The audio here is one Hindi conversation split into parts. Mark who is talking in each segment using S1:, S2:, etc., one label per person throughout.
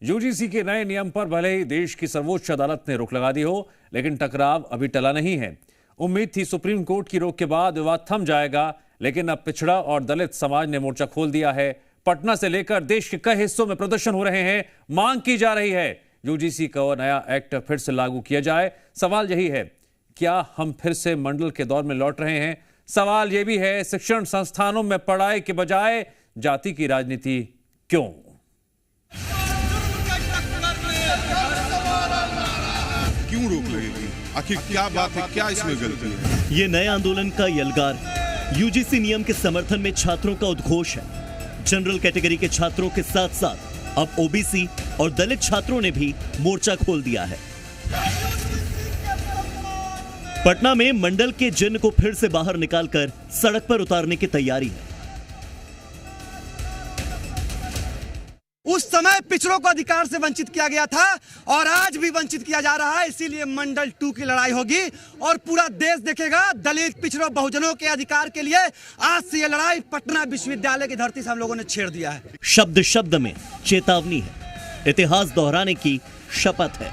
S1: यूजीसी के नए नियम पर भले ही देश की सर्वोच्च अदालत ने रोक लगा दी हो, लेकिन टकराव अभी टला नहीं है। उम्मीद थी सुप्रीम कोर्ट की रोक के बाद विवाद थम जाएगा, लेकिन अब पिछड़ा और दलित समाज ने मोर्चा खोल दिया है। पटना से लेकर देश के कई हिस्सों में प्रदर्शन हो रहे हैं। मांग की जा रही है यूजीसी का नया एक्ट फिर से लागू किया जाए। सवाल यही है, क्या हम फिर से मंडल के दौर में लौट रहे हैं? सवाल यह भी है, शिक्षण संस्थानों में पढ़ाई के बजाय जाति की राजनीति क्यों?
S2: क्यों रोक लगेगी? आखिर क्या बात है, क्या इसमें गलती है?
S3: ये नए आंदोलन का यलगार यूजीसी नियम के समर्थन में छात्रों का उद्घोष है। जनरल कैटेगरी के छात्रों के साथ साथ अब ओबीसी और दलित छात्रों ने भी मोर्चा खोल दिया है। पटना में मंडल के जिन को फिर से बाहर निकालकर सड़क पर उतारने की तैयारी है।
S4: उस समय पिछड़ों को अधिकार से वंचित किया गया था और आज भी वंचित किया जा रहा है। इसीलिए मंडल 2 की लड़ाई होगी और पूरा देश देखेगा। दलित पिछड़ों बहुजनों के अधिकार के लिए आज से यह लड़ाई पटना विश्वविद्यालय की धरती से हम लोगों ने छेड़ दिया है।
S3: शब्द शब्द में चेतावनी है, इतिहास दोहराने की शपथ है।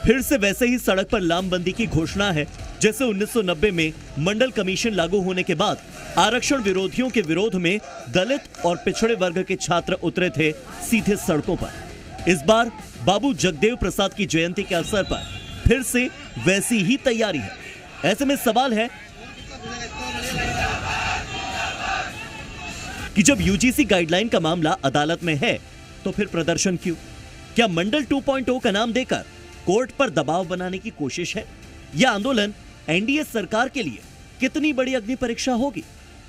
S3: फिर से वैसे ही सड़क पर लामबंदी की घोषणा है जैसे 1990 में मंडल कमीशन लागू होने के बाद आरक्षण विरोधियों के विरोध में दलित और पिछड़े वर्ग के छात्र उतरे थे सीधे सड़कों पर। इस बार बाबू जगदेव प्रसाद की जयंती के अवसर पर फिर से वैसी ही तैयारी है। ऐसे में सवाल है कि जब यूजीसी गाइडलाइन का मामला अदालत में है तो फिर प्रदर्शन क्यों? क्या मंडल 2.0 का नाम देकर कोर्ट पर दबाव बनाने की कोशिश है? यह आंदोलन एनडीए सरकार के लिए कितनी बड़ी अग्नि परीक्षा होगी?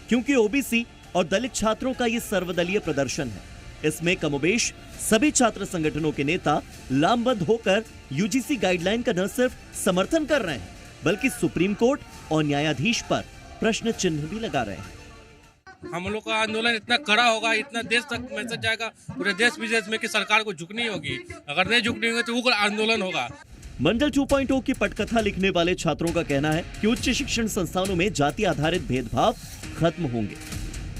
S3: क्योंकि ओबीसी और दलित छात्रों का यह सर्वदलीय प्रदर्शन है। इसमें कमोबेश सभी छात्र संगठनों के नेता लामबंद होकर यूजीसी गाइडलाइन का न सिर्फ समर्थन कर रहे हैं, बल्कि सुप्रीम कोर्ट और न्यायाधीश पर प्रश्न चिन्ह भी लगा रहे हैं।
S5: हम लोग का आंदोलन इतना कड़ा होगा, इतना देश तक मैसेज जाएगा पूरे देश विदेश में कि सरकार को झुकनी होगी। अगर नहीं झुकनी होगी तो वो आंदोलन होगा।
S3: मंडल 2.0 की पटकथा लिखने वाले छात्रों का कहना है कि उच्च शिक्षण संस्थानों में जाति आधारित भेदभाव खत्म होंगे।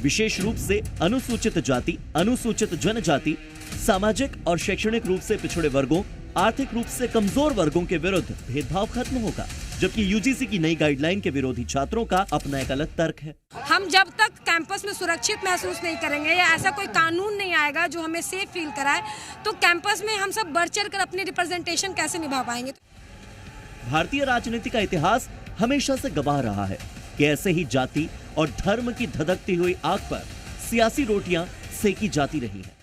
S3: विशेष रूप से अनुसूचित जाति, अनुसूचित जनजाति, सामाजिक और शैक्षणिक रूप से पिछड़े वर्गों, आर्थिक रूप से कमजोर वर्गों के विरुद्ध भेदभाव खत्म होगा। जबकि यूजीसी की नई गाइडलाइन के विरोधी छात्रों का अपना एक अलग तर्क है।
S6: हम जब तक कैंपस में सुरक्षित महसूस नहीं करेंगे या ऐसा कोई कानून नहीं आएगा जो हमें सेफ फील कराए, तो कैंपस में हम सब बढ़ चढ़ कर अपनी रिप्रेजेंटेशन कैसे निभा पाएंगे?
S3: भारतीय राजनीति का इतिहास हमेशा से गवाह रहा है कि ऐसे ही जाति और धर्म की धधकती हुई आग पर सियासी रोटियां सेकी जाती रही हैं।